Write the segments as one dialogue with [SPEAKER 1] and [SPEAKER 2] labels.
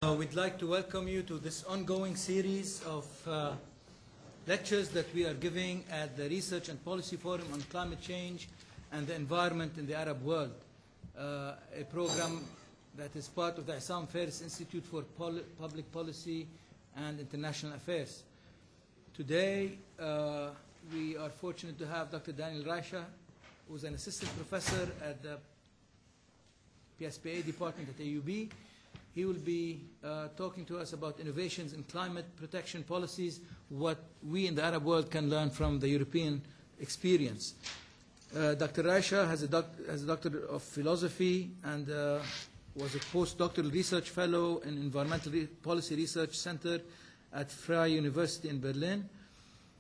[SPEAKER 1] We'd like to welcome you to this ongoing series of lectures that we are giving at the Research and Policy Forum on Climate Change and the Environment in the Arab World, a program that is part of the Issam Faris Institute for Public Policy and International Affairs. Today, we are fortunate to have Dr. Danyel Reiche, who is an assistant professor at the PSPA department at AUB. He will be talking to us about innovations in climate protection policies, what we in the Arab world can learn from the European experience. Dr. Reiche has a Doctor of Philosophy and was a postdoctoral research fellow in Environmental Policy Research Center at Freie Universität in Berlin.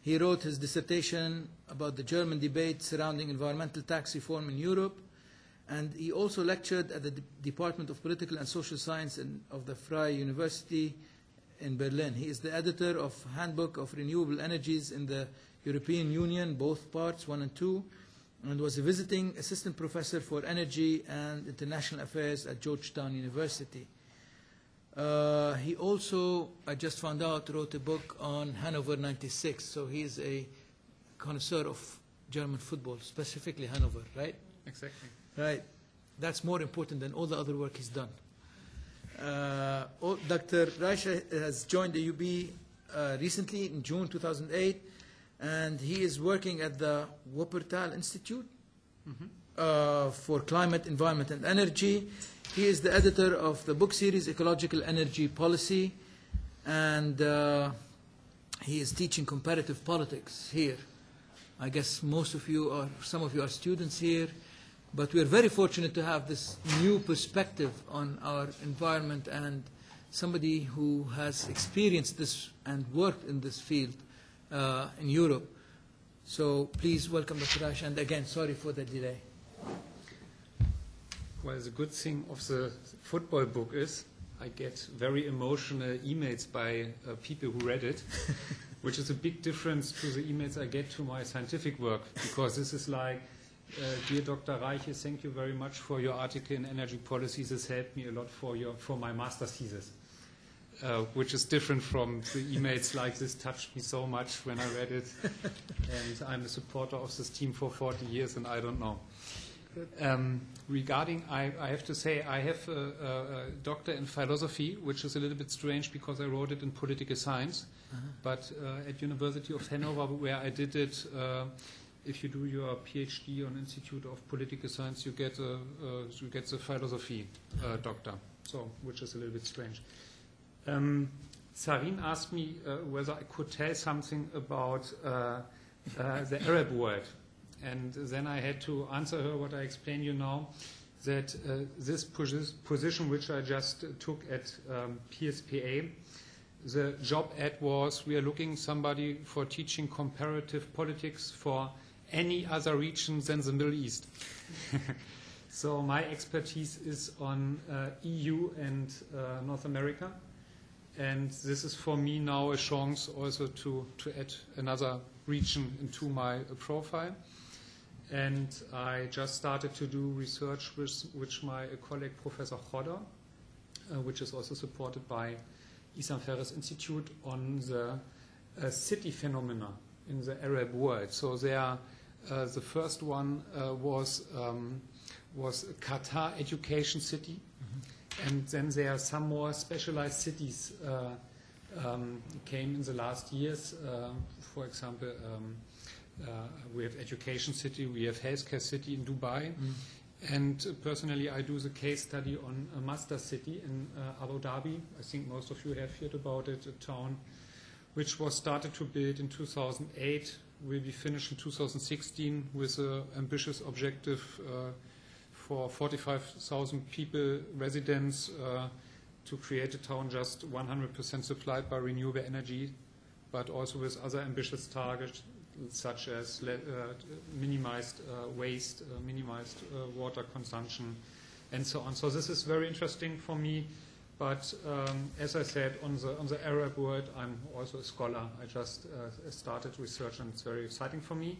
[SPEAKER 1] He wrote his dissertation about the German debate surrounding environmental tax reform in Europe. And he also lectured at the Department of Political and Social Science of the Freie University in Berlin. He is the editor of Handbook of Renewable Energies in the European Union, both parts 1 and 2, and was a visiting assistant professor for energy and international affairs at Georgetown University. He also, I just found out, wrote a book on Hanover 96, so he is a connoisseur of German football, specifically Hanover, right?
[SPEAKER 2] Exactly.
[SPEAKER 1] Right. That's more important than all the other work he's done. Dr. Reiche has joined the UB recently in June 2008, and he is working at the Wuppertal Institute for Climate, Environment, and Energy. He is the editor of the book series Ecological Energy Policy, and he is teaching comparative politics here. I guess most of you are, some of you are students here. But we are very fortunate to have this new perspective on our environment and somebody who has experienced this and worked in this field in Europe. So please welcome Dr. Reiche, and again, sorry for the delay.
[SPEAKER 2] Well, the good thing of the football book is I get very emotional emails by people who read it, which is a big difference to the emails I get to my scientific work, because this is like, dear Dr. Reiche, thank you very much for your article in Energy Policy. This helped me a lot for my master's thesis, which is different from the emails like this touched me so much when I read it. And I'm a supporter of this team for 40 years, and I don't know. Regarding, I have to say, I have a doctor in philosophy, which is a little bit strange because I wrote it in political science. But at University of Hanover, where I did it, if you do your PhD on Institute of Political Science, you get the philosophy doctor, so which is a little bit strange. Sarin asked me whether I could tell something about the Arab world, and then I had to answer her what I explained you now, that this position which I just took at PSPA, the job ad was we are looking somebody for teaching comparative politics for any other region than the Middle East. So my expertise is on EU and North America, and this is for me now a chance also to add another region into my profile. And I just started to do research with my colleague Professor Chodder, which is also supported by Issam Faris Institute, on the city phenomena in the Arab world. So there, the first one was Qatar Education City, and then there are some more specialized cities came in the last years. For example, we have Education City, we have Healthcare City in Dubai, and personally I do the case study on a master city in Abu Dhabi. I think most of you have heard about it, a town which was started to build in 2008, will be finished in 2016 with an ambitious objective for 45,000 people, residents, to create a town just 100% supplied by renewable energy, but also with other ambitious targets such as minimized waste, minimized water consumption, and so on. So this is very interesting for me. But as I said, on the Arab world, I'm also a scholar. I just started research, and it's very exciting for me.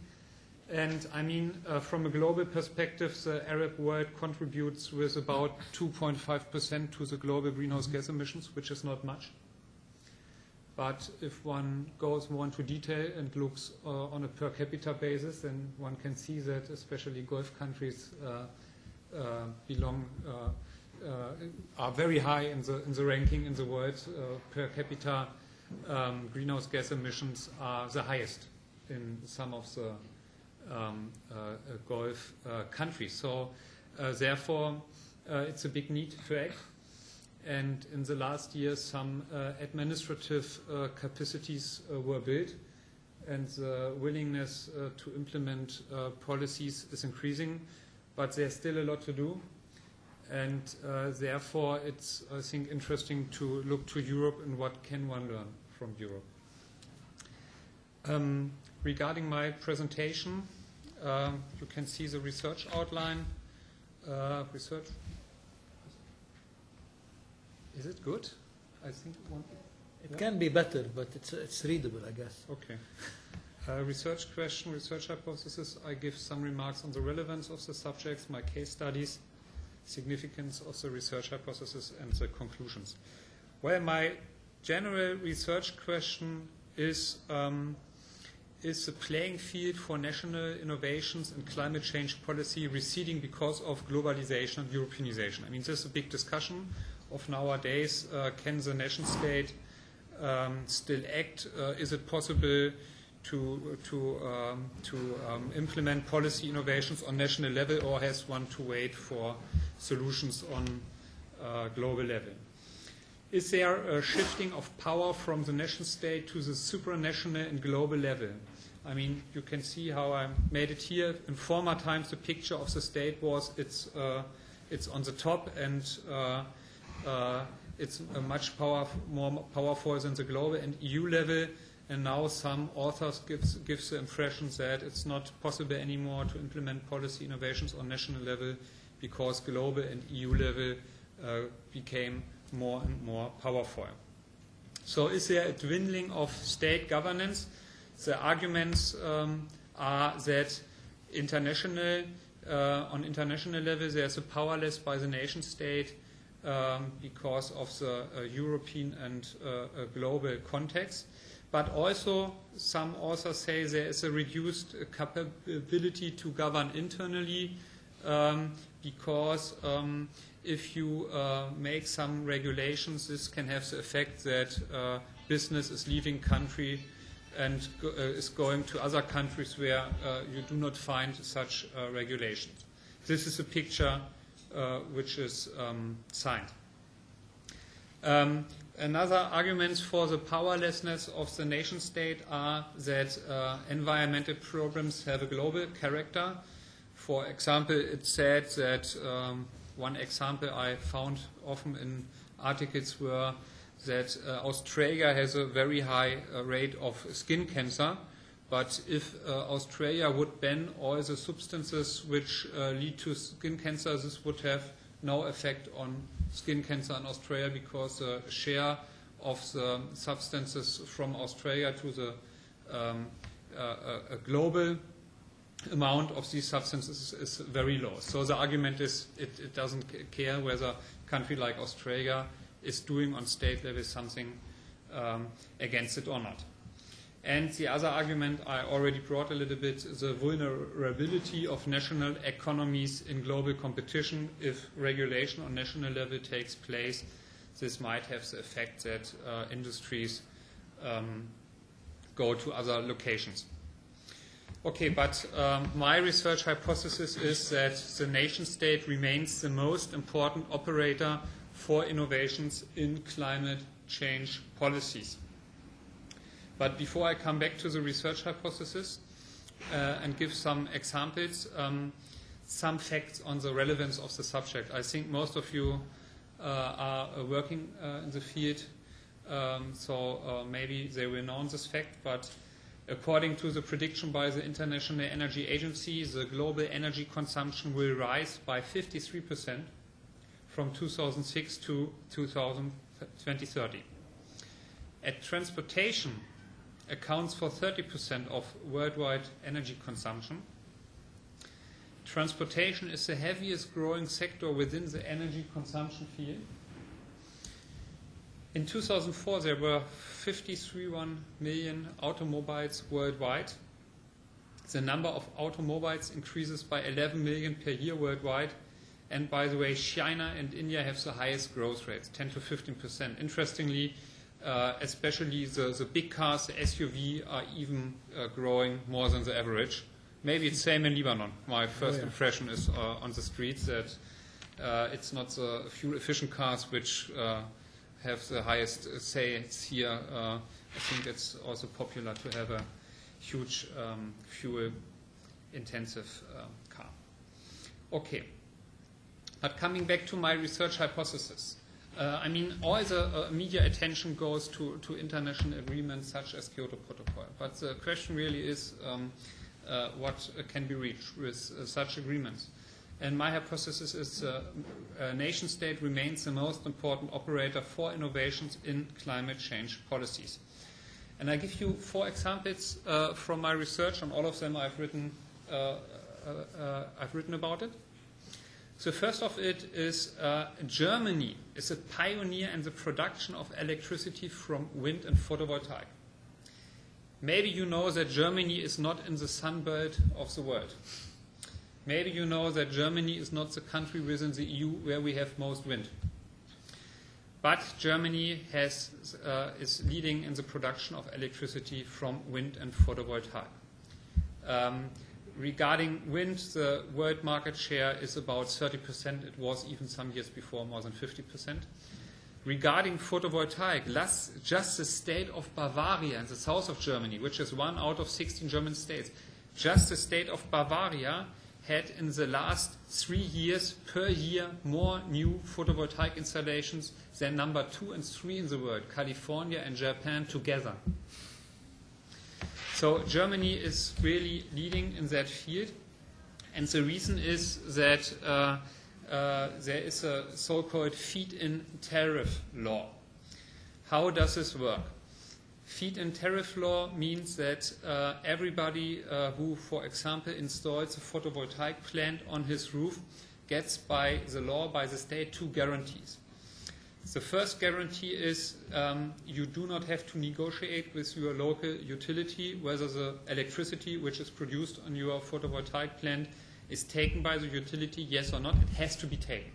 [SPEAKER 2] And I mean, from a global perspective, the Arab world contributes with about 2.5% to the global greenhouse gas emissions, which is not much. But if one goes more into detail and looks on a per capita basis, then one can see that especially Gulf countries are very high in the ranking in the world. Per capita greenhouse gas emissions are the highest in some of the Gulf countries. So therefore, it's a big need to act. And in the last years, some administrative capacities were built, and the willingness to implement policies is increasing, but there's still a lot to do. And therefore, it's, I think, interesting to look to Europe and what can one learn from Europe. Regarding my presentation, you can see the research outline. Research. Is it good? I think
[SPEAKER 1] it can be better, but it's readable, I guess.
[SPEAKER 2] Okay. Research question, research hypothesis. I give some remarks on the relevance of the subjects, my case studies, significance of the research hypothesis, and the conclusions. Well, my general research question is the playing field for national innovations and climate change policy receding because of globalization and Europeanization? I mean, this is a big discussion of nowadays. Can the nation state still act? Is it possible to implement policy innovations on national level, or has one to wait for solutions on global level? Is there a shifting of power from the nation state to the supranational and global level? I mean, you can see how I made it here. In former times, the picture of the state was it's on the top, and it's much more powerful than the global and EU level. And now some authors gives the impression that it's not possible anymore to implement policy innovations on national level because global and EU level became more and more powerful. So is there a dwindling of state governance? The arguments are that on international level there's a powerless by the nation state because of the European and global context. But also some authors say there is a reduced capability to govern internally because if you make some regulations, this can have the effect that business is leaving country and is going to other countries where you do not find such regulations. This is a picture which is signed. Another arguments for the powerlessness of the nation state are that environmental problems have a global character. For example, it's said that one example I found often in articles were that Australia has a very high rate of skin cancer, but if Australia would ban all the substances which lead to skin cancer, this would have no effect on skin cancer in Australia because the share of the substances from Australia to the global amount of these substances is very low. So the argument is it doesn't care whether a country like Australia is doing on state level something against it or not. And the other argument I already brought a little bit, the vulnerability of national economies in global competition. If regulation on national level takes place, this might have the effect that industries go to other locations. Okay, but my research hypothesis is that the nation state remains the most important operator for innovations in climate change policies. But before I come back to the research hypothesis and give some examples, some facts on the relevance of the subject. I think most of you are working in the field, so maybe they will know this fact, but according to the prediction by the International Energy Agency, the global energy consumption will rise by 53% from 2006 to 2030. At transportation accounts for 30% of worldwide energy consumption, transportation is the heaviest growing sector within the energy consumption field. In 2004, there were 53 million automobiles worldwide. The number of automobiles increases by 11 million per year worldwide. And by the way, China and India have the highest growth rates, 10 to 15%. Interestingly, especially the big cars, the SUV, are even growing more than the average. Maybe it's the same in Lebanon. My first impression is on the streets that it's not the fuel-efficient cars which have the highest sales here. I think it's also popular to have a huge fuel-intensive car. Okay. But coming back to my research hypothesis, I mean, all the media attention goes to international agreements such as Kyoto Protocol. But the question really is what can be reached with such agreements. And my hypothesis is a nation state remains the most important operator for innovations in climate change policies. And I give you 4 examples from my research. On all of them I've written about it. So first of it is Germany is a pioneer in the production of electricity from wind and photovoltaic. Maybe you know that Germany is not in the sun belt of the world. Maybe you know that Germany is not the country within the EU where we have most wind. But Germany is leading in the production of electricity from wind and photovoltaic. Regarding wind, the world market share is about 30%. It was even some years before more than 50%. Regarding photovoltaic, just the state of Bavaria in the south of Germany, which is 1 out of 16 German states, just the state of Bavaria had in the last 3 years per year more new photovoltaic installations than number 2 and 3 in the world, California and Japan together. So Germany is really leading in that field, and the reason is that there is a so-called feed-in tariff law. How does this work? Feed-in tariff law means that everybody who, for example, installs a photovoltaic plant on his roof gets by the law, by the state, 2 guarantees. The first guarantee is you do not have to negotiate with your local utility whether the electricity which is produced on your photovoltaic plant is taken by the utility, yes or not. It has to be taken.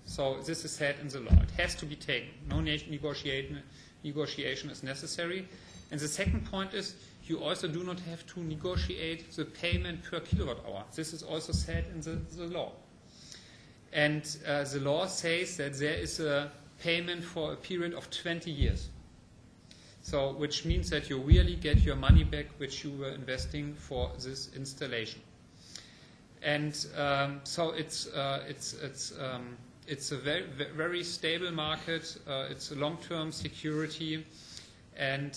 [SPEAKER 2] So this is said in the law. It has to be taken. No negotiation is necessary. And the second point is you also do not have to negotiate the payment per kilowatt hour. This is also said in the law. And the law says that there is a payment for a period of 20 years. So, which means that you really get your money back which you were investing for this installation. And so it's a very, very stable market. It's a long-term security, and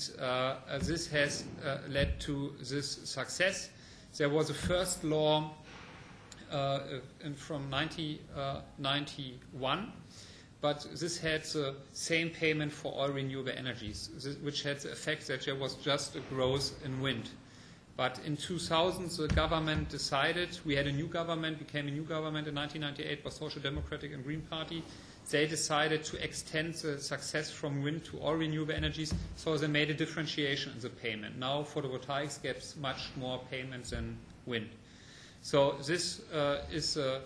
[SPEAKER 2] this has led to this success. There was a first law from 1991. But this had the same payment for all renewable energies, which had the effect that there was just a growth in wind. But in 2000, the government decided, we had a new government, became a new government in 1998 by Social Democratic and Green Party. They decided to extend the success from wind to all renewable energies, so they made a differentiation in the payment. Now photovoltaics gets much more payment than wind. So this is a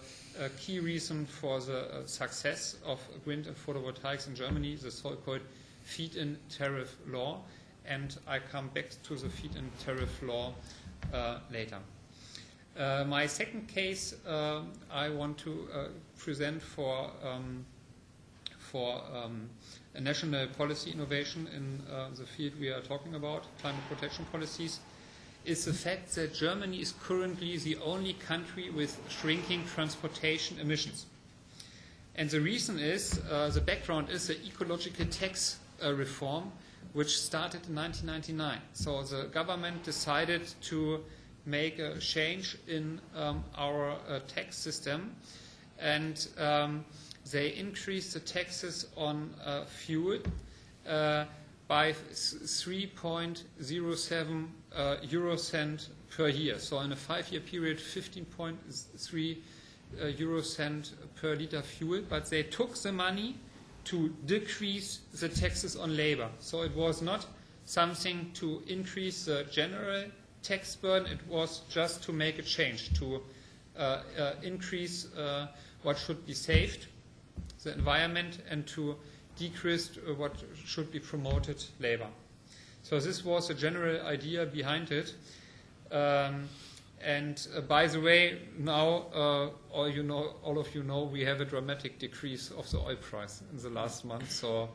[SPEAKER 2] key reason for the success of wind and photovoltaics in Germany, the so-called feed-in tariff law. And I come back to the feed-in tariff law later. My second case I want to present for a national policy innovation in the field we are talking about, climate protection policies, is the fact that Germany is currently the only country with shrinking transportation emissions. And the reason is, the background is the ecological tax reform, which started in 1999. So the government decided to make a change in our tax system, and they increased the taxes on fuel by 3.07 euro cent per year. So in a 5-year period, 15.3 euro cent per liter fuel, but they took the money to decrease the taxes on labor. So it was not something to increase the general tax burden, it was just to make a change, to increase what should be saved, the environment, and to decrease what should be promoted, labor. So this was the general idea behind it. And by the way, now all of you know we have a dramatic decrease of the oil price in the last month. So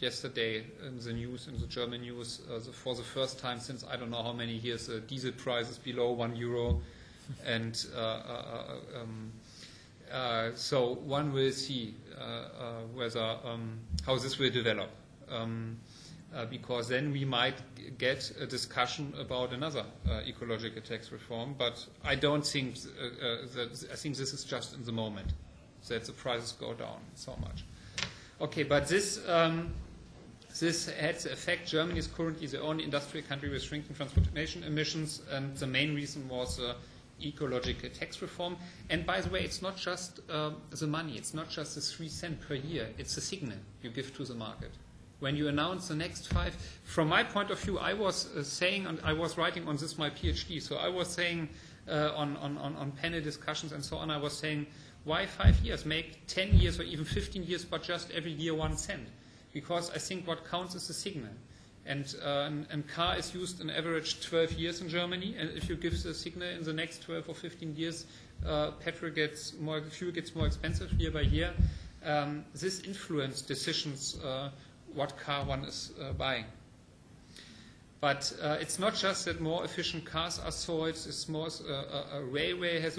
[SPEAKER 2] yesterday in the news, in the German news, for the first time since I don't know how many years, the diesel price is below €1, and so one will see whether how this will develop. Because then we might get a discussion about another ecological tax reform, but I don't think I think this is just in the moment that the prices go down so much. Okay, but this had the effect. Germany is currently the only industrial country with shrinking transportation emissions, and the main reason was ecological tax reform. And by the way, it's not just the money, it's not just the 3 cents per year, it's a signal you give to the market. When you announce the next 5, from my point of view, I was saying, and I was writing on this my PhD, so I was saying on panel discussions and so on, I was saying, why 5 years? Make 10 years or even 15 years, but just every year 1 cent. Because I think what counts is the signal. And car is used on average 12 years in Germany, and if you give the signal in the next 12 or 15 years, fuel gets more expensive year by year. This influences decisions what car one is buying. But it's not just that more efficient cars are sold. It's more railway has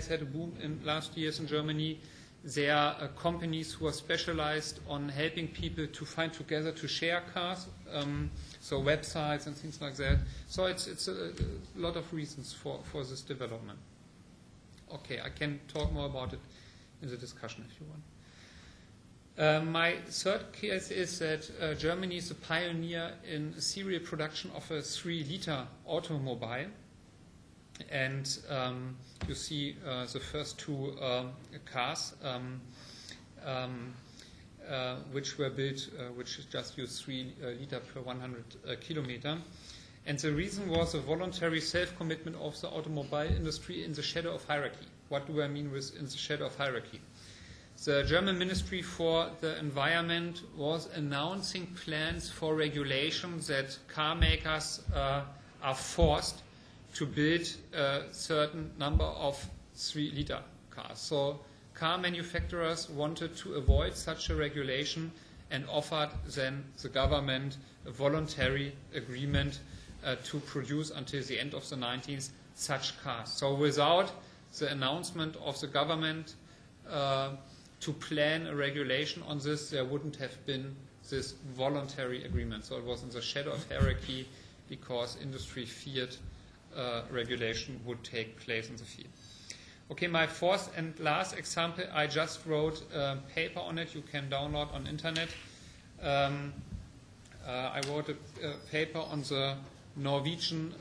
[SPEAKER 2] had a boom in last years in Germany. There are companies who are specialized on helping people to find together to share cars, so websites and things like that. So it's a lot of reasons for this development. Okay, I can talk more about it in the discussion if you want. My third case is that Germany is a pioneer in serial production of a 3-liter automobile. And you see the first 2 cars which were built, which just used 3 liter per 100 kilometer. And the reason was a voluntary self-commitment of the automobile industry in the shadow of hierarchy. What do I mean with in the shadow of hierarchy? The German Ministry for the Environment was announcing plans for regulation that car makers are forced to build a certain number of 3-liter cars. So car manufacturers wanted to avoid such a regulation and offered then the government a voluntary agreement to produce until the end of the 90s such cars. So without the announcement of the government to plan a regulation on this, there wouldn't have been this voluntary agreement. So it was in the shadow of hierarchy because industry feared regulation would take place in the field. Okay, my fourth and last example, I just wrote a paper on it. You can download on internet. I wrote a paper on the Norwegian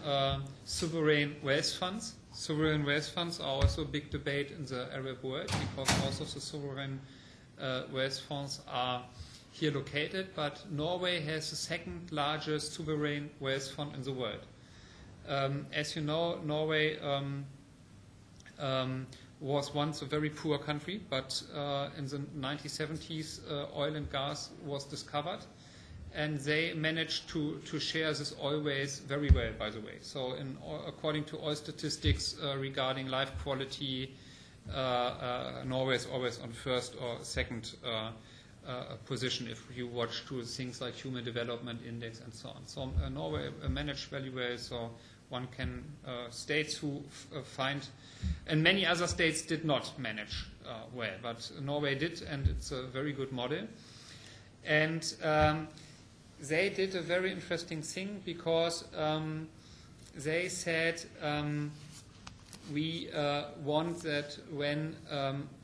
[SPEAKER 2] sovereign wealth funds. Sovereign wealth funds are also a big debate in the Arab world because most of the sovereign wealth funds are here located, but Norway has the 2nd largest sovereign wealth fund in the world. As you know, Norway was once a very poor country, but in the 1970s oil and gas was discovered, and they managed to share this oil waste very well, by the way. So according to oil statistics regarding life quality, Norway is always on 1st or 2nd position if you watch to things like Human Development Index and so on. So Norway managed very well, so one can, states who find, and many other states did not manage well, but Norway did, and it's a very good model. And they did a very interesting thing because they said we want that when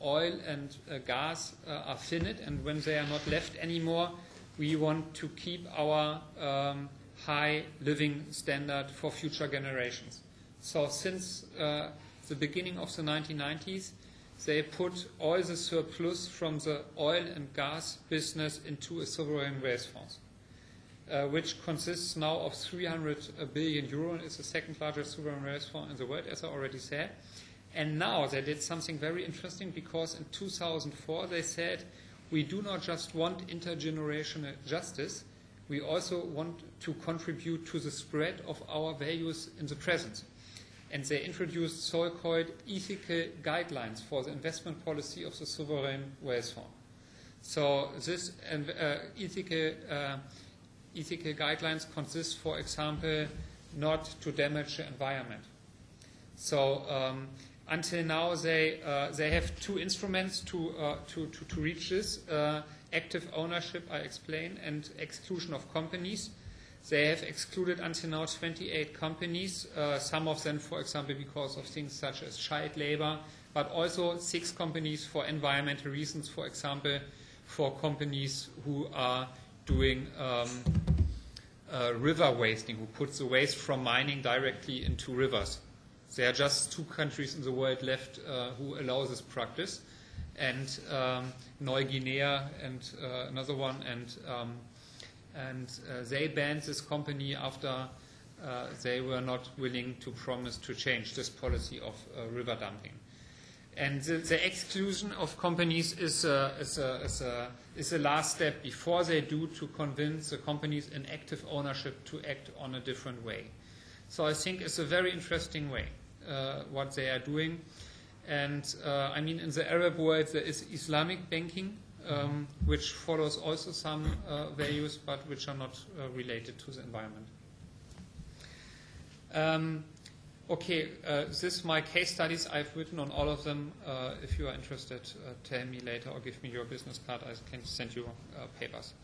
[SPEAKER 2] oil and gas are finite and when they are not left anymore, we want to keep our high living standard for future generations. So since the beginning of the 1990s, they put all the surplus from the oil and gas business into a sovereign wealth fund, which consists now of 300 billion euro and is the second largest sovereign wealth fund in the world, as I already said. And now they did something very interesting, because in 2004 they said, we do not just want intergenerational justice, we also want to contribute to the spread of our values in the present. And they introduced so-called ethical guidelines for the investment policy of the sovereign wealth fund. So this ethical guidelines consist, for example, not to damage the environment. So until now, they have two instruments to reach this: active ownership, I explained, and exclusion of companies. They have excluded until now 28 companies, some of them, for example, because of things such as child labor, but also 6 companies for environmental reasons, for example, for companies who are doing river wasting, who put the waste from mining directly into rivers. There are just 2 countries in the world left who allow this practice, and New Guinea and another one, and they banned this company after they were not willing to promise to change this policy of river dumping. And the exclusion of companies is the last step before they do to convince the companies in active ownership to act on a different way. So I think it's a very interesting way what they are doing. And I mean, in the Arab world there is Islamic banking, which follows also some values, but which are not related to the environment. This is my case studies. I've written on all of them. If you are interested, tell me later or give me your business card. I can send you papers.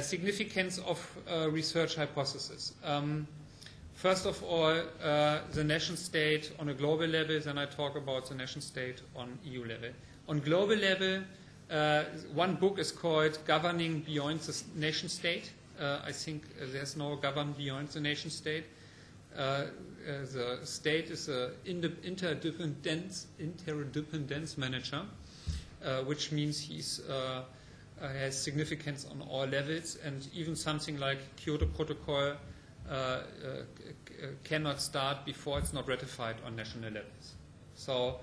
[SPEAKER 2] Significance of research hypothesis. First of all, the nation state on a global level, then I talk about the nation state on EU level. On global level, one book is called Governing Beyond the Nation State. I think there's no govern beyond the nation state. The state is an interdependence manager, which means he's has significance on all levels, and even something like Kyoto Protocol cannot start before it's not ratified on national levels. So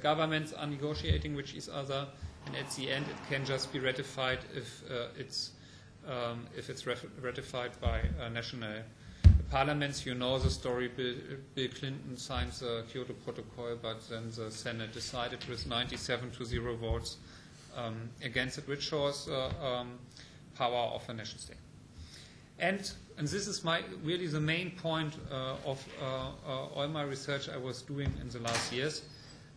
[SPEAKER 2] governments are negotiating with each other, and at the end it can just be ratified if it's ratified by national parliaments. You know the story. Bill Clinton signed the Kyoto Protocol, but then the Senate decided with 97-0 votes against it, which shows power of a nation state. And this is really the main point of all my research I was doing in the last years.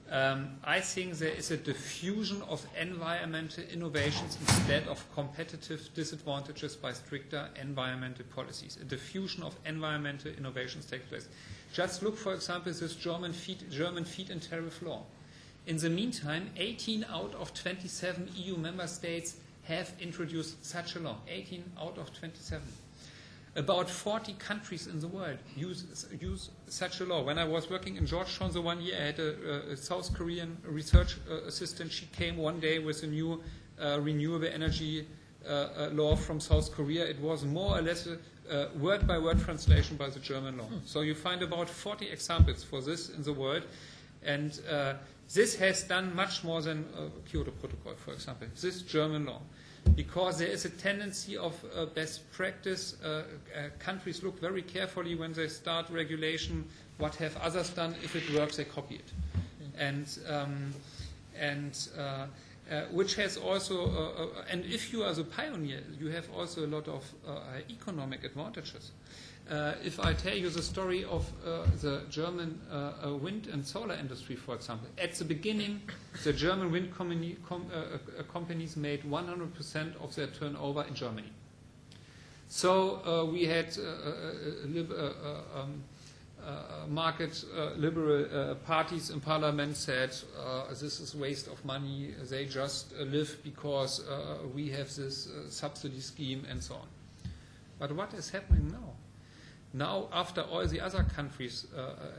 [SPEAKER 2] I think there is a diffusion of environmental innovations instead of competitive disadvantages by stricter environmental policies. A diffusion of environmental innovations takes place. Just look, for example, this German feed-in tariff law. In the meantime, 18 out of 27 EU member states have introduced such a law. 18 out of 27. About 40 countries in the world use such a law. When I was working in Georgetown the one year, I had a South Korean research assistant. She came one day with a new renewable energy law from South Korea. It was more or less a word-by-word translation by the German law. So you find about 40 examples for this in the world. And this has done much more than Kyoto Protocol, for example, this German law. Because there is a tendency of best practice. Countries look very carefully when they start regulation, what have others done. If it works, they copy it. And which has also, and if you are the pioneer, you have also a lot of economic advantages. If I tell you the story of the German wind and solar industry, for example, at the beginning, the German wind companies made 100% of their turnover in Germany. market liberal parties in parliament said this is waste of money, they just live because we have this subsidy scheme and so on. But what is happening now? Now, after all the other countries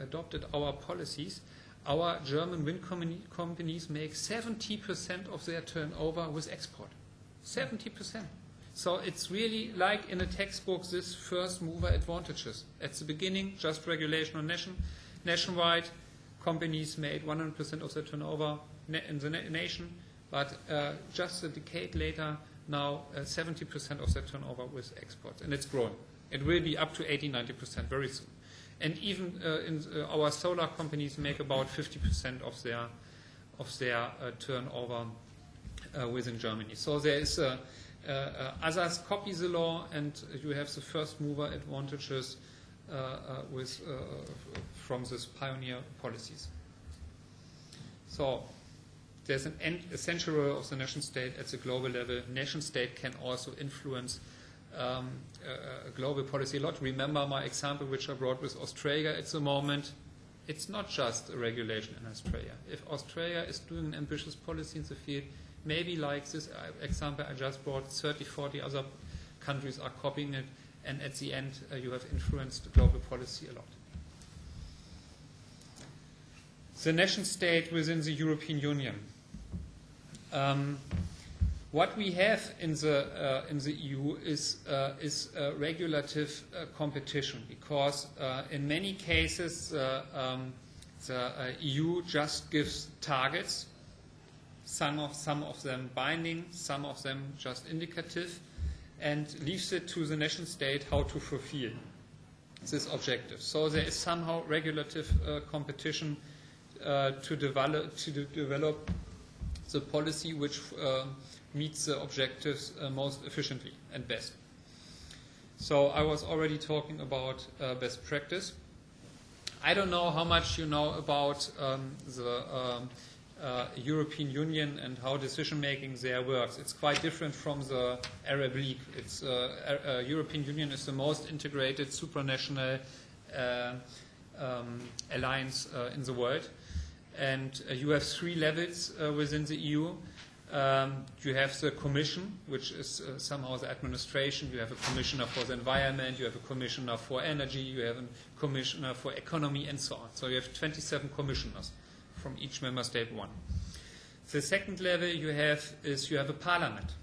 [SPEAKER 2] adopted our policies, our German wind companies make 70% of their turnover with export. 70%. So it's really like in a textbook, this first mover advantages. At the beginning, just regulation on nationwide, companies made 100% of their turnover in the nation, but just a decade later, now 70% of their turnover with exports, and it's growing. It will be up to 80-90% very soon. And even our solar companies make about 50% of their turnover within Germany. So there is others copy the law, and you have the first mover advantages from these pioneer policies. So there's an essential role of the nation state at the global level. Nation state can also influence global policy a lot. Remember my example which I brought with Australia at the moment. It's not just a regulation in Australia. If Australia is doing an ambitious policy in the field, maybe like this example I just brought, 30, 40 other countries are copying it, and at the end you have influenced global policy a lot. The nation state within the European Union. What we have in the EU is regulative competition, because in many cases the EU just gives targets, some of them binding, some of them just indicative, and leaves it to the nation state how to fulfill this objective. So there is somehow regulative competition to develop the policy which meets the objectives most efficiently and best. So I was already talking about best practice. I don't know how much you know about the European Union and how decision-making there works. It's quite different from the Arab League. It's European Union is the most integrated supranational alliance in the world. And you have three levels within the EU. You have the Commission, which is somehow the administration. You have a commissioner for the environment, you have a commissioner for energy, you have a commissioner for economy, and so on. So you have 27 commissioners from each member state one. The second level you have is you have a parliament.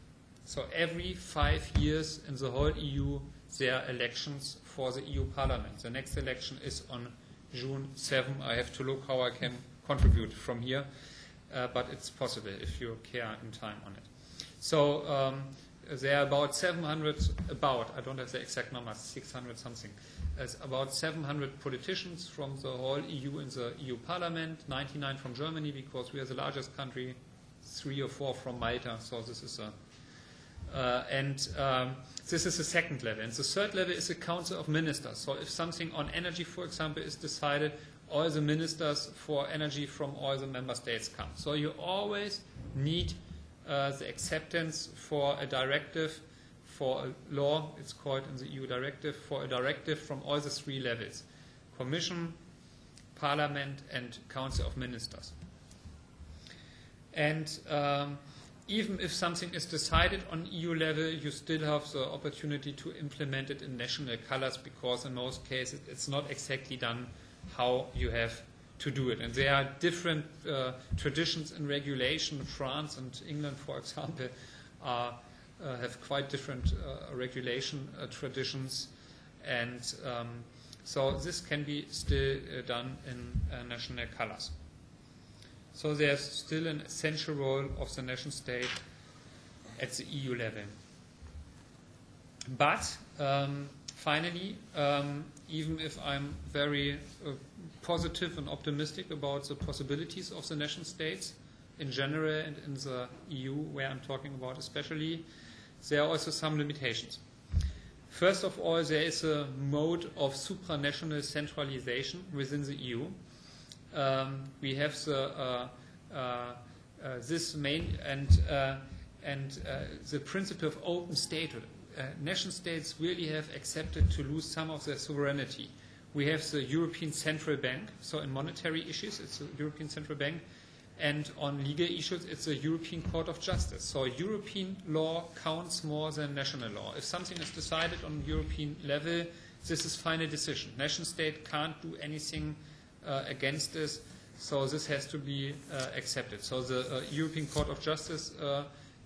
[SPEAKER 2] So every 5 years in the whole EU there are elections for the EU parliament. The next election is on June 7. I have to look how I can contribute from here. But it's possible if you care in time on it. So there are about 700, I don't have the exact numbers, 600 something. There's about 700 politicians from the whole EU in the EU Parliament, 99 from Germany because we are the largest country, 3 or 4 from Malta. So this is this is the second level. And the third level is the Council of Ministers. So if something on energy, for example, is decided, all the ministers for energy from all the member states come. So you always need the acceptance for a directive, for a law, it's called in the EU directive, for a directive from all the three levels: Commission, Parliament, and Council of Ministers. And even if something is decided on EU level, you still have the opportunity to implement it in national colors, because in most cases it's not exactly done how you have to do it. And there are different traditions in regulation. France and England, for example, have quite different regulation traditions. And so this can be still done in national colors. So there's still an essential role of the nation state at the EU level. But finally, even if I'm very positive and optimistic about the possibilities of the nation states in general and in the EU, where I'm talking about especially, there are also some limitations. First of all, there is a mode of supranational centralization within the EU. We have this main and the principle of open statehood. Nation states really have accepted to lose some of their sovereignty. We have the European Central Bank. So in monetary issues, it's the European Central Bank. And on legal issues, it's the European Court of Justice. So European law counts more than national law. If something is decided on European level, this is final decision. Nation state can't do anything against this, so this has to be accepted. So the European Court of Justice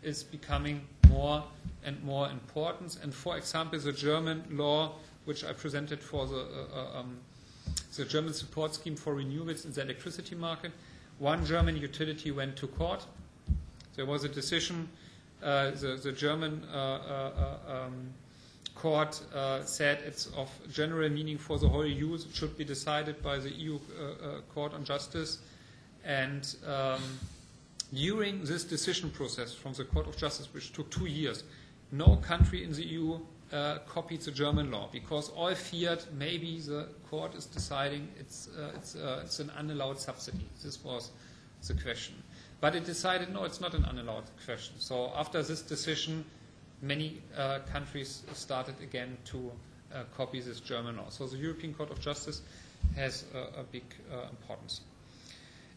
[SPEAKER 2] is becoming more and more important. And for example, the German law, which I presented for the German support scheme for renewables in the electricity market, one German utility went to court. There was a decision. The German court said it's of general meaning for the whole EU. It should be decided by the EU Court on Justice. And during this decision process from the Court of Justice, which took 2 years, no country in the EU copied the German law, because all feared maybe the court is deciding it's an unallowed subsidy. This was the question. But it decided, no, it's not an unallowed question. So after this decision, many countries started again to copy this German law. So the European Court of Justice has a big importance.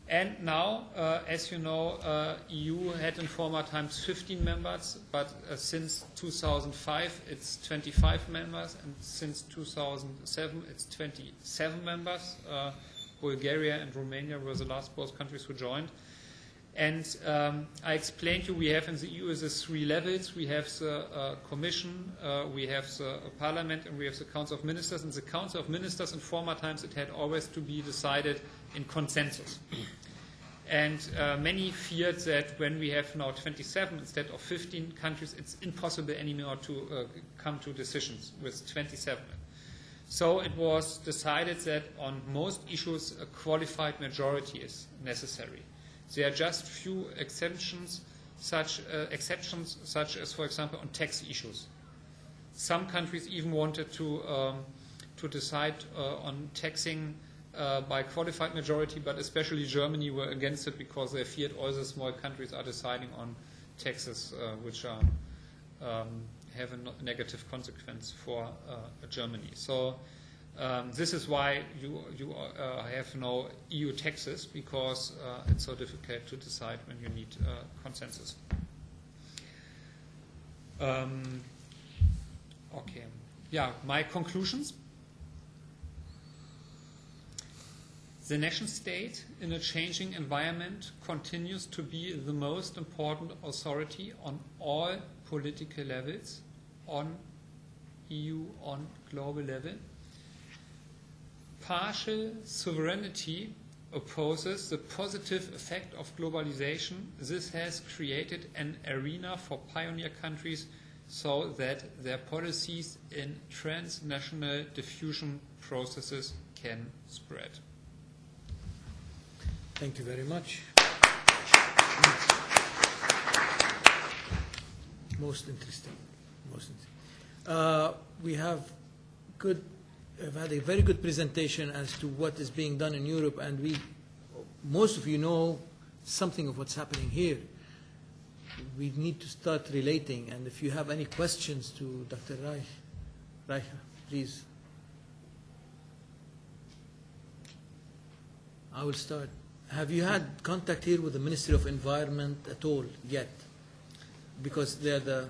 [SPEAKER 2] And now, as you know, EU had in former times 15 members, but since 2005 it's 25 members, and since 2007 it's 27 members. Bulgaria and Romania were the last both countries who joined. And I explained to you we have in the EU the 3 levels. We have the Commission, we have the Parliament, and we have the Council of Ministers. And the Council of Ministers in former times, it had always to be decided in consensus. And many feared that when we have now 27 instead of 15 countries, it's impossible anymore to come to decisions with 27. So it was decided that on most issues a qualified majority is necessary. There are just few exceptions, such as, for example, on tax issues. Some countries even wanted to decide on taxing by qualified majority, but especially Germany were against it because they feared all the small countries are deciding on taxes which are, have a negative consequence for Germany. So this is why you have no EU taxes, because it's so difficult to decide when you need consensus. Okay. Yeah, my conclusions. The nation state in a changing environment continues to be the most important authority on all political levels, on EU, on global level. Partial sovereignty opposes the positive effect of globalization. This has created an arena for pioneer countries so that their policies in transnational diffusion processes can spread.
[SPEAKER 1] Thank you very much. Most interesting. Most interesting. We have had a very good presentation as to what is being done in Europe, and most of you know something of what's happening here. We need to start relating, and if you have any questions to Dr. Reiche, please. I will start. Have you had contact here with the Ministry of Environment at all yet? Because they are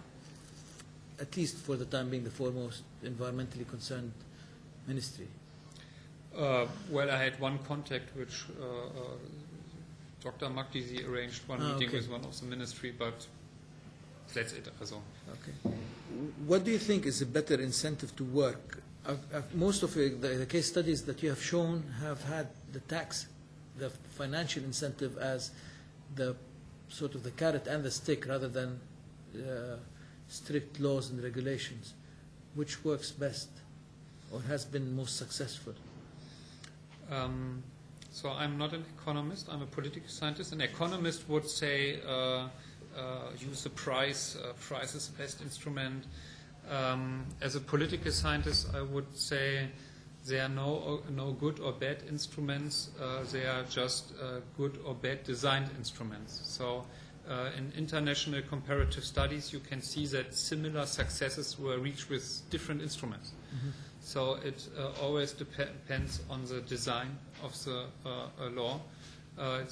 [SPEAKER 1] at least for the time being, the foremost environmentally concerned ministry.
[SPEAKER 2] Well, I had one contact which Dr. Magdizi arranged one meeting with one of the ministry, but that's it.
[SPEAKER 1] Okay. What do you think is a better incentive to work? Most of the case studies that you have shown have had the financial incentive as the sort of the carrot and the stick rather than strict laws and regulations. Which works best or has been most successful?
[SPEAKER 2] So I'm not an economist, I'm a political scientist. An economist would say use the price, price is the best instrument. As a political scientist, I would say there are no good or bad instruments, they are just good or bad designed instruments. So in international comparative studies, you can see that similar successes were reached with different instruments. Mm-hmm. So it always depends on the design of the law.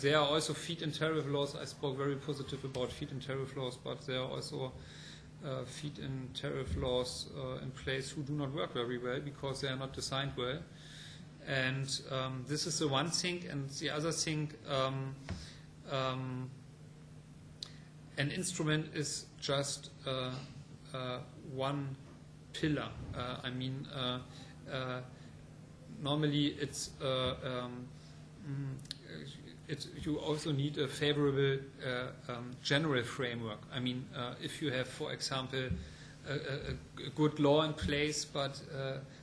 [SPEAKER 2] There are also feed-in tariff laws. I spoke very positive about feed-in tariff laws, but there are also feed-in tariff laws in place who do not work very well because they are not designed well. And this is the one thing. And the other thing, an instrument is just one pillar. Normally you also need a favorable general framework. If you have, for example, a good law in place, but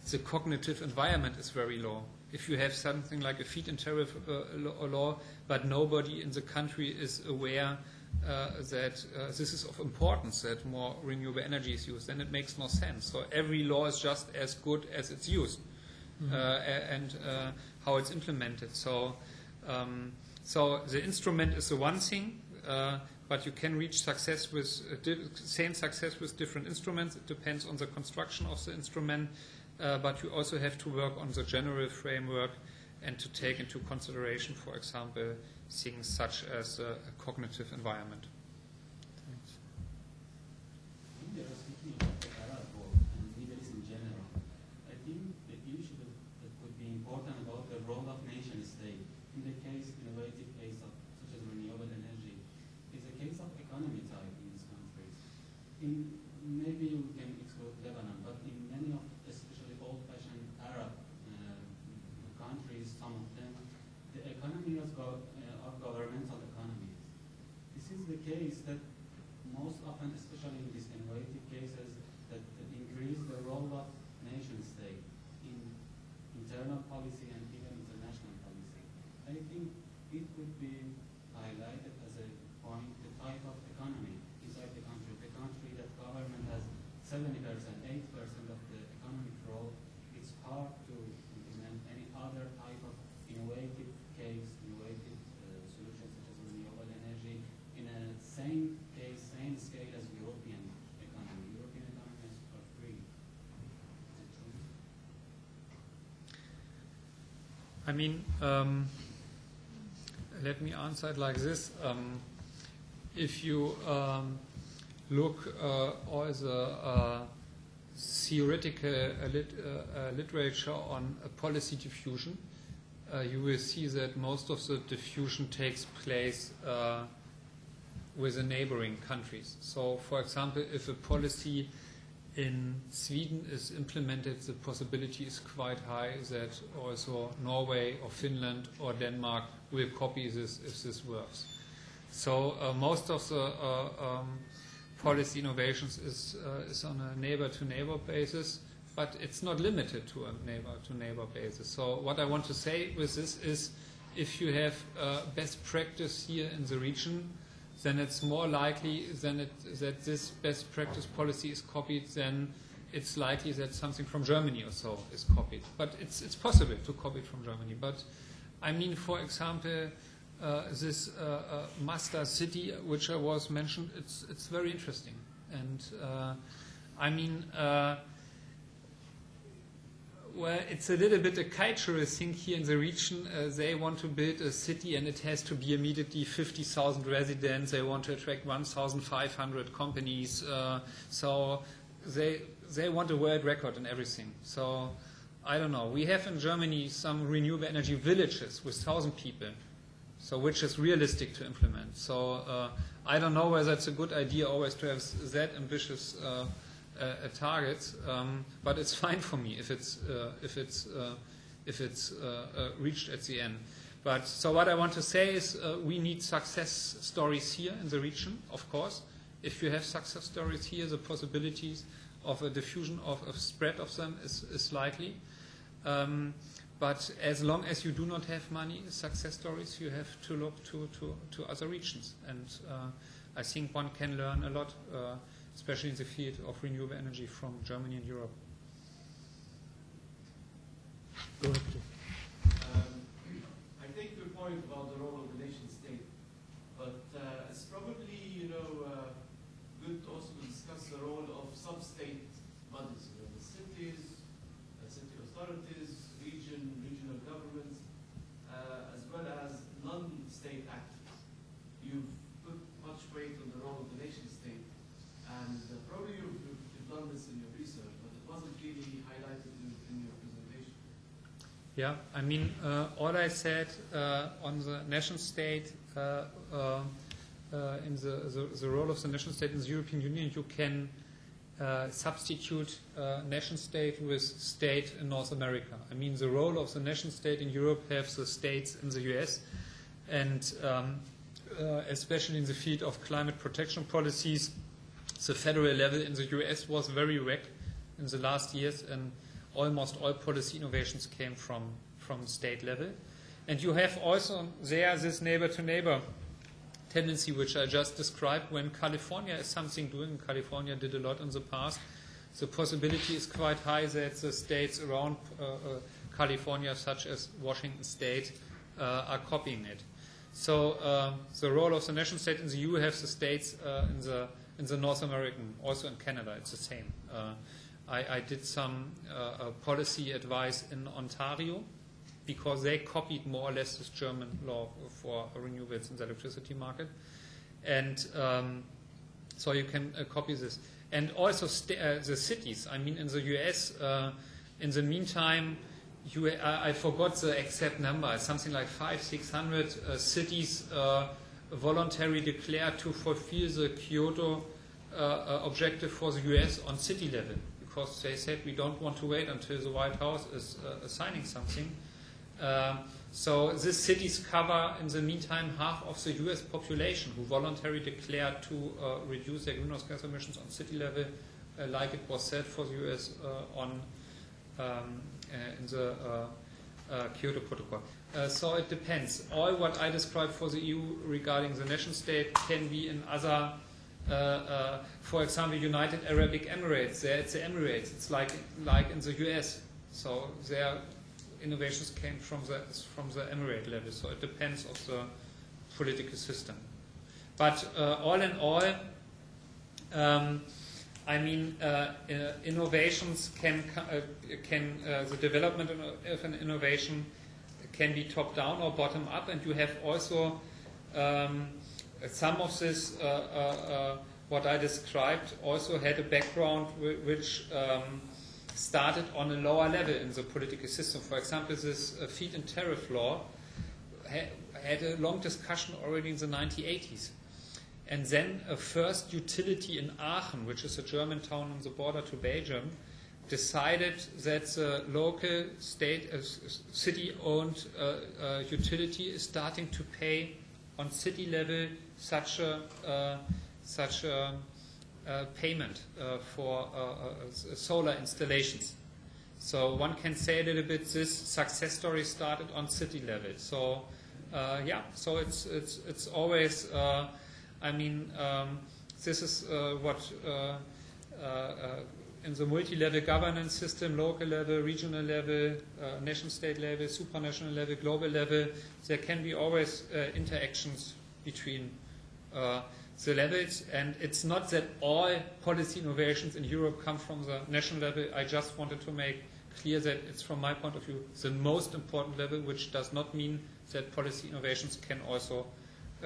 [SPEAKER 2] the cognitive environment is very low. If you have something like a feed-in tariff law, but nobody in the country is aware that this is of importance, that more renewable energy is used, then it makes no sense. So every law is just as good as it's used and how it's implemented. So the instrument is the one thing, but you can reach success with same success with different instruments. It depends on the construction of the instrument, but you also have to work on the general framework and to take into consideration, for example, things such as a cognitive environment. Thanks.
[SPEAKER 3] There are speaking about the Arab world and Middle East in general. I think the issue that could be important about the role of nation state in the innovative case of such as renewable energy is a case of economy type in these countries. Maybe we can exclude Lebanon, but in many of especially old-fashioned Arab countries, some of them, the economy is governmental economies. This is the case that most often, especially in these innovative cases, that increase the role of nation state in internal policy and even international policy. I think it could be highlighted as a point, the type of economy inside the country. The country that government has 70%, 8% of the economic role, it's hard to implement any other type of innovative case, innovative solutions such as renewable energy in a same case, same scale as European economy. European economies are free. Is it true?
[SPEAKER 2] Let me answer it like this. If you look all the theoretical literature on policy diffusion, you will see that most of the diffusion takes place with the neighboring countries. So, for example, if a policy in Sweden is implemented, the possibility is quite high that also Norway or Finland or Denmark will copy this if this works. So most of the policy innovations is on a neighbor-to-neighbor basis, but it's not limited to a neighbor-to-neighbor basis. So what I want to say with this is, if you have best practice here in the region, then it's more likely that this best practice policy is copied than it's likely that something from Germany or so is copied. But it's possible to copy it from Germany. But for example, this master city which I was mentioned, it's very interesting. And well, it's a little bit a cultural thing here in the region. They want to build a city and it has to be immediately 50,000 residents. They want to attract 1,500 companies. So they want a world record in everything. So I don't know. We have in Germany some renewable energy villages with 1,000 people, so which is realistic to implement. So I don't know whether it's a good idea always to have that ambitious targets, but it's fine for me if it's reached at the end. But so what I want to say is we need success stories here in the region, of course. If you have success stories here, the possibilities of a diffusion of a spread of them is likely. But as long as you do not have money, success stories, you have to look to other regions. And I think one can learn a lot, especially in the field of renewable energy from Germany and Europe.
[SPEAKER 4] Go ahead.
[SPEAKER 5] I take your point about the role of the nation state, but it's probably good also to discuss the role of sub-state bodies, the cities,
[SPEAKER 2] Yeah, I mean, all I said on the nation state, in the role of the nation state in the European Union, you can substitute nation state with state in North America. I mean, the role of the nation state in Europe have the states in the US, and especially in the field of climate protection policies, the federal level in the US was very weak in the last years, and almost all policy innovations came from state level. And you have also there this neighbor-to-neighbor tendency, which I just described. When California is something doing, California did a lot in the past, the possibility is quite high that the states around California, such as Washington State, are copying it. So the role of the nation state in the EU have the states in the North American, also in Canada, it's the same. I did some policy advice in Ontario because they copied more or less this German law for renewables in the electricity market. And so you can copy this. And also the cities. I mean, in the US, in the meantime, I forgot the exact number, something like 500-600 cities voluntarily declared to fulfill the Kyoto objective for the US on city level, because they said we don't want to wait until the White House is signing something. So these cities cover, in the meantime, half of the US population who voluntarily declared to reduce their greenhouse gas emissions on city level, like it was said for the US in the Kyoto Protocol. So it depends. All what I described for the EU regarding the nation state can be in other, for example, United Arab Emirates. There it's the Emirates. It's like in the US. So their innovations came from the Emirate level. So it depends on the political system. But all in all, I mean, innovations the development of an innovation can be top down or bottom up, and you have also some of this, what I described, also had a background which started on a lower level in the political system. For example, this feed-in tariff law had a long discussion already in the 1980s. And then a first utility in Aachen, which is a German town on the border to Belgium, decided that the local city-owned utility is starting to pay on city level such a payment for solar installations. So one can say a little bit this success story started on city level. So yeah, so it's always. I mean, this is what in the multi-level governance system, local level, regional level, nation-state level, supranational level, global level, there can be always interactions between the levels. And it's not that all policy innovations in Europe come from the national level. I just wanted to make clear that it's, from my point of view, the most important level, which does not mean that policy innovations can also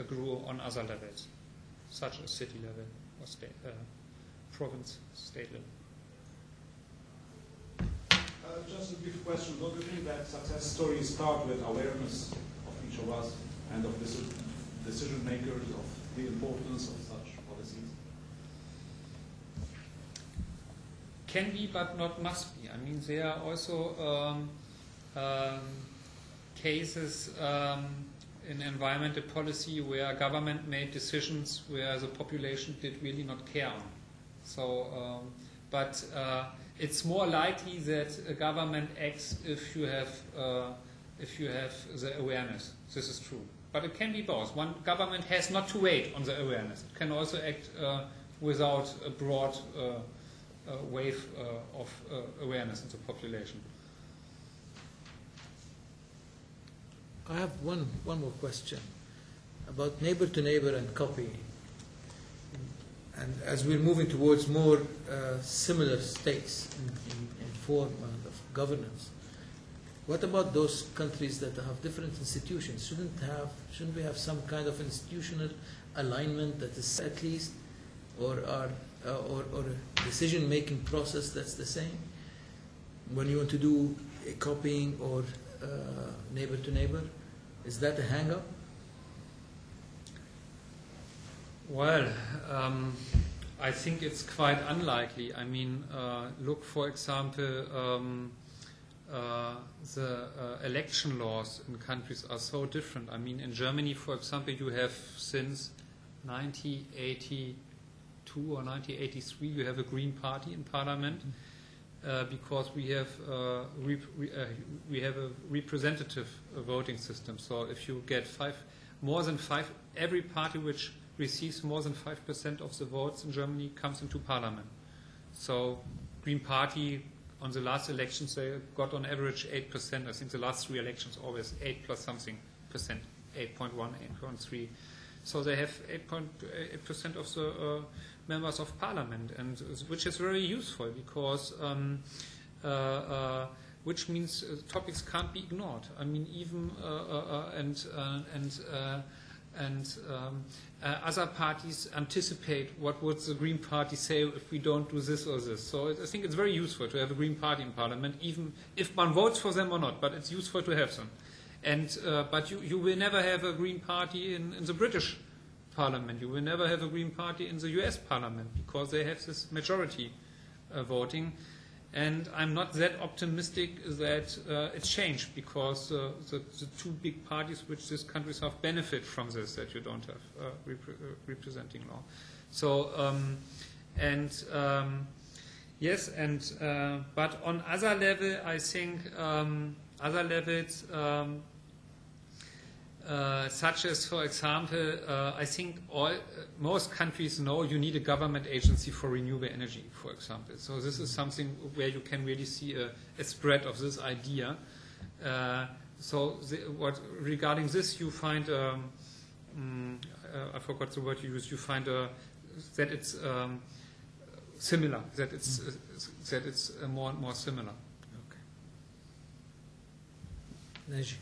[SPEAKER 2] grow on other levels, such as city level or state, province, state level.
[SPEAKER 4] Just a brief question. Don't you think that success stories start with awareness of each of us and of decision makers of the importance of such policies?
[SPEAKER 2] Can be, but not must be. I mean, there are also cases in environmental policy where government made decisions where the population did really not care on. So, but it's more likely that a government acts if you have the awareness. This is true. But it can be both. One government has not to wait on the awareness. It can also act without a broad wave of awareness in the population.
[SPEAKER 1] I have one more question about neighbor to neighbor and copying. And as we're moving towards more similar states in form of governance, what about those countries that have different institutions? Shouldn't we have some kind of institutional alignment that is at least, or a decision-making process that's the same? When you want to do a copying or neighbor to neighbor? Is that a hang-up?
[SPEAKER 2] Well, I think it's quite unlikely. I mean, look, for example, the election laws in countries are so different. I mean, in Germany, for example, you have since 1982 or 1983, you have a Green Party in Parliament because we have a representative voting system. So if you get every party which receives more than 5% of the votes in Germany comes into Parliament. So Green Party, on the last elections, they got on average 8%. I think the last 3 elections always 8 plus something percent, 8.1, 8.3. So they have 8.8% of the members of Parliament, and which is very useful because which means topics can't be ignored. I mean, even other parties anticipate what would the Green Party say if we don't do this or this. So I think it's very useful to have a Green Party in Parliament, even if one votes for them or not, but it's useful to have them. And but you will never have a Green Party in the British Parliament. You will never have a Green Party in the US Parliament because they have this majority voting. And I'm not that optimistic that it's changed because the 2 big parties which these countries have benefit from this, that you don't have representing law. So, yes, and but on other level, I think other levels, such as, for example, I think most countries know you need a government agency for renewable energy, for example. So this is something where you can really see a spread of this idea. Regarding this, you find, I forgot the word you used, you find that it's similar, that it's more and more similar.
[SPEAKER 1] Okay. Najee.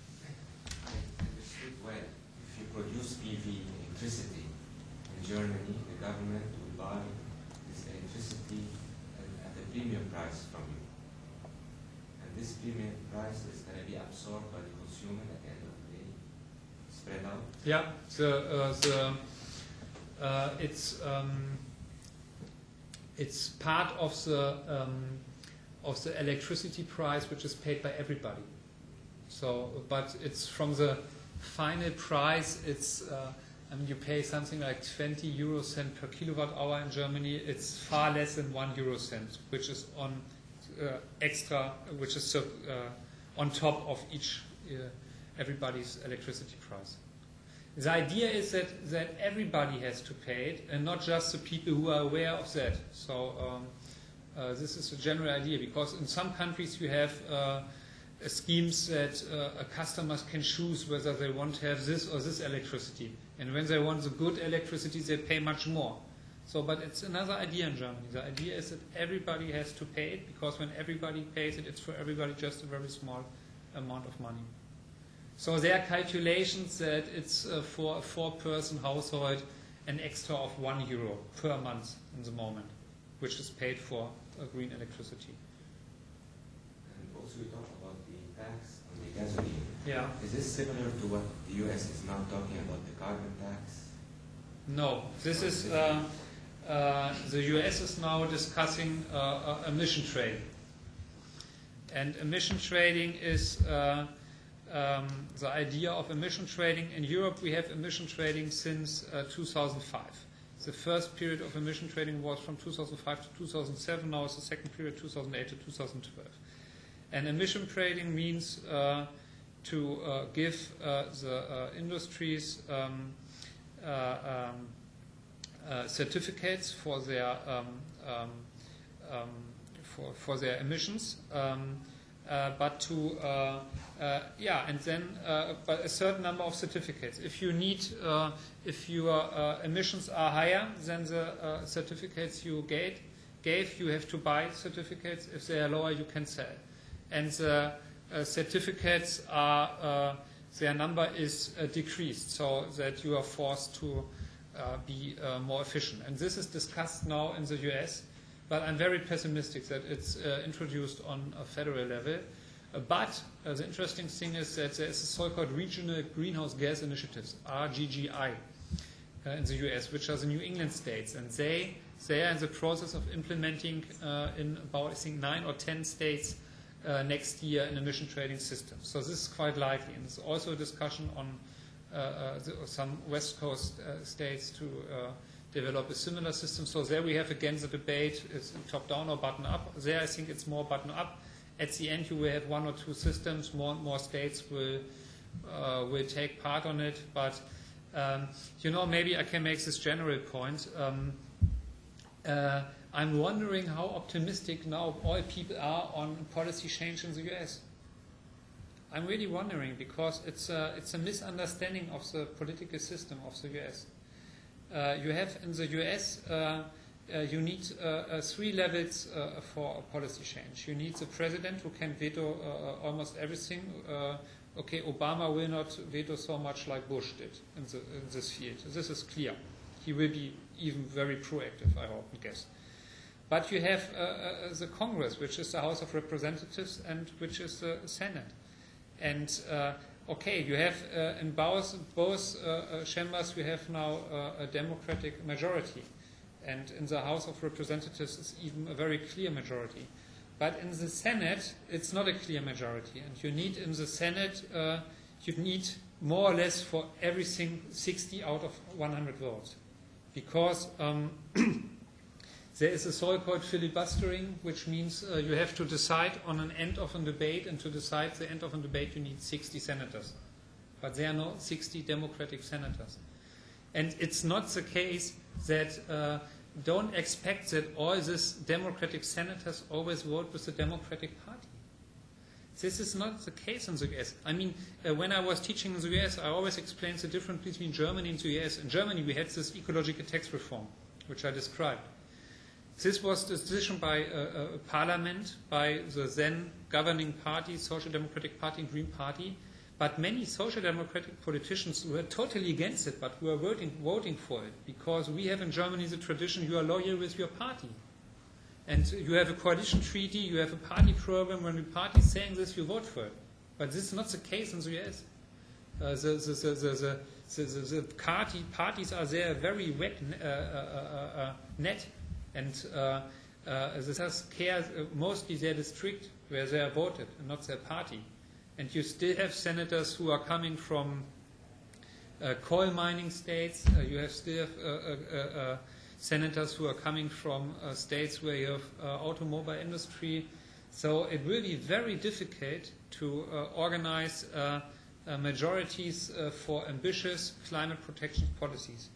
[SPEAKER 6] Produce PV electricity in Germany, the government will buy this electricity at a premium price from you. And this premium price is going to be absorbed by the consumer at the end of the day, spread out.
[SPEAKER 2] Yeah, it's part of the electricity price which is paid by everybody. So, but it's from the final price, it's I mean, you pay something like 20 euro cent per kilowatt hour in Germany. It's far less than 1 euro cent, which is on extra, which is on top of everybody's electricity price. The idea is that everybody has to pay it, and not just the people who are aware of that. So this is a general idea, because in some countries you have schemes that customers can choose whether they want to have this or this electricity. And when they want the good electricity, they pay much more. So, but it's another idea in Germany. The idea is that everybody has to pay it, because when everybody pays it, it's for everybody just a very small amount of money. So there are calculations that it's for a 4-person household an extra of €1 per month in the moment, which is paid for green electricity.
[SPEAKER 6] And also you talk about the tax on the gasoline.
[SPEAKER 2] Yeah.
[SPEAKER 6] Is this similar to what the US is now talking about, the carbon tax?
[SPEAKER 2] No, this is the US is now discussing emission trading, and emission trading is the idea of emission trading. In Europe, we have emission trading since 2005. The first period of emission trading was from 2005 to 2007. Now it's the second period, 2008 to 2012. And emission trading means to give the industries certificates for their for their emissions, but to and then but a certain number of certificates. If you need, if your emissions are higher than the certificates you gave, you have to buy certificates. If they are lower, you can sell. And the certificates are their number is decreased, so that you are forced to be more efficient. And this is discussed now in the US, but I'm very pessimistic that it's introduced on a federal level. But the interesting thing is that there is a so-called Regional Greenhouse Gas Initiatives, RGGI, in the US, which are the New England states. And they are in the process of implementing in about, I think, 9 or 10 states next year an emission trading system. So this is quite likely. And there's also a discussion on some West Coast states to develop a similar system. So there we have again the debate, is it top-down or bottom-up? There I think it's more bottom-up. At the end you will have 1 or 2 systems, more and more states will take part on it. But maybe I can make this general point. I'm wondering how optimistic now all people are on policy change in the US. I'm really wondering, because it's a misunderstanding of the political system of the US. You have in the US, you need 3 levels for policy change. You need the president who can veto almost everything. Okay, Obama will not veto so much like Bush did in this field. This is clear. He will be even very proactive, I hope and guess. But you have the Congress, which is the House of Representatives and which is the Senate. And okay, you have in both chambers you have now a Democratic majority. And in the House of Representatives it's even a very clear majority. But in the Senate, it's not a clear majority. And you need in the Senate, you need more or less for everything 60 out of 100 votes. Because there is a so-called filibustering, which means you have to decide on an end of a debate, and to decide the end of a debate you need 60 senators. But there are no 60 Democratic senators. And it's not the case that don't expect that all these Democratic senators always vote with the Democratic Party. This is not the case in the US. I mean, when I was teaching in the US, I always explained the difference between Germany and the US. In Germany, we had this ecological tax reform, which I described. This was the decision by parliament, by the then governing party, Social Democratic Party and Green Party. But many social democratic politicians were totally against it, but were voting for it, because we have in Germany the tradition, you are loyal with your party. And you have a coalition treaty, you have a party program, when the party is saying this, you vote for it. But this is not the case in the US. The parties are there very wet net, and this has care mostly their district where they are voted, and not their party. And you still have senators who are coming from coal mining states. You have still have senators who are coming from states where you have automobile industry. So it will be very difficult to organize majorities for ambitious climate protection policies.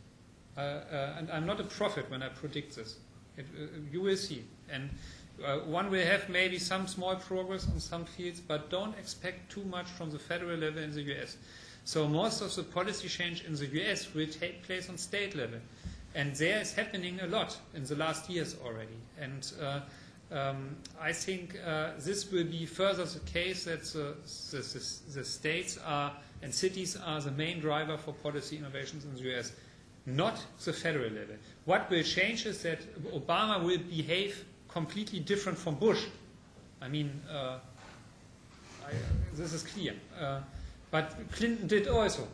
[SPEAKER 2] And I'm not a prophet when I predict this. You will see. And one will have maybe some small progress on some fields, but don't expect too much from the federal level in the US. So most of the policy change in the US will take place on state level. And there is happening a lot in the last years already. And I think this will be further the case that the states are and cities are the main driver for policy innovations in the US, not the federal level. What will change is that Obama will behave completely different from Bush. I mean, this is clear. But Clinton did also.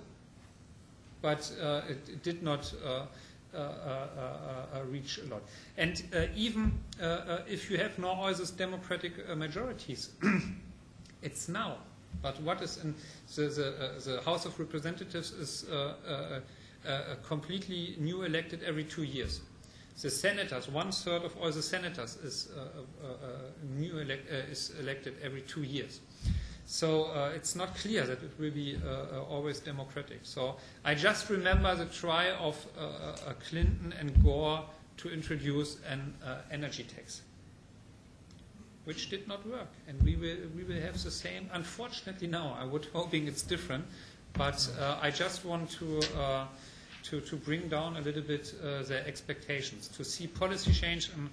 [SPEAKER 2] But it did not reach a lot. And even if you have now all these democratic majorities, it's now. But what is in the House of Representatives is completely new elected every 2 years. The senators, 1/3 of all the senators is elected every 2 years. So it's not clear that it will be always democratic. So I just remember the try of Clinton and Gore to introduce an energy tax, which did not work. And we will have the same, unfortunately now. I would hoping it's different, but I just want to bring down a little bit their expectations. To see policy change in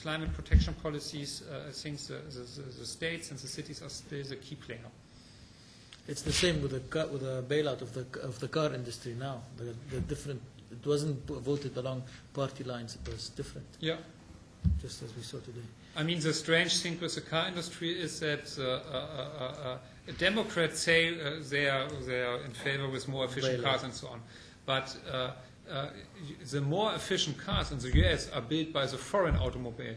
[SPEAKER 2] climate protection policies, I think the states and the cities are still the key player.
[SPEAKER 1] It's the same with the bailout of the car industry now. The different. It wasn't voted along party lines. It was different.
[SPEAKER 2] Yeah.
[SPEAKER 1] just as we saw today.
[SPEAKER 2] I mean, the strange thing with the car industry is that Democrats say they are in favor with more efficient cars and so on. But the more efficient cars in the US are built by the foreign automobile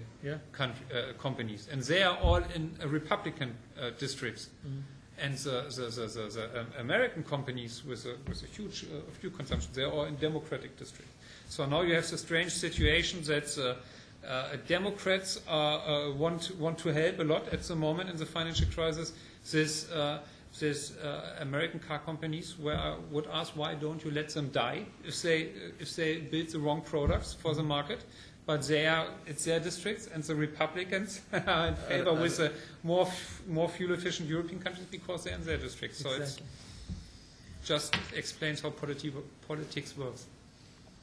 [SPEAKER 2] companies, and they are all in Republican districts. Mm-hmm. And the American companies with a huge fuel consumption, they are all in Democratic districts. So now you have the strange situation that Democrats want to help a lot at the moment in the financial crisis. These American car companies, where I would ask, why don't you let them die if they build the wrong products for the market? But it's their districts, and the Republicans are in favor with the more fuel-efficient European countries because they're in their districts. So exactly. It just explains how politics works.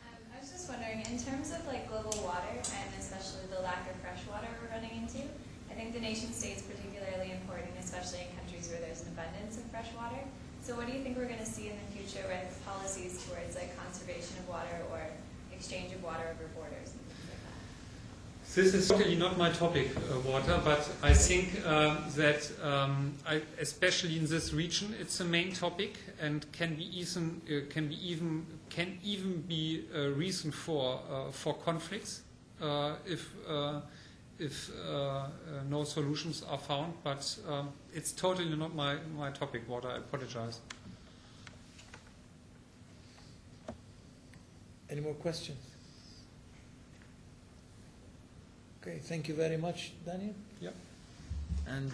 [SPEAKER 7] I was just wondering, in terms of like global water and especially the lack of fresh water we're running into, I think the nation state is particularly important, especially in countries where there's an abundance of fresh water. So what do you think we're going to see in the future with policies towards like conservation of water or exchange of water over borders?
[SPEAKER 2] This is totally not my topic, water, but I think that especially in this region, it's a main topic and can even be a reason for conflicts if no solutions are found. But it's totally not my topic, water. I apologize.
[SPEAKER 1] Any more questions? Okay, thank you very much, Daniel.
[SPEAKER 2] Yep.
[SPEAKER 1] And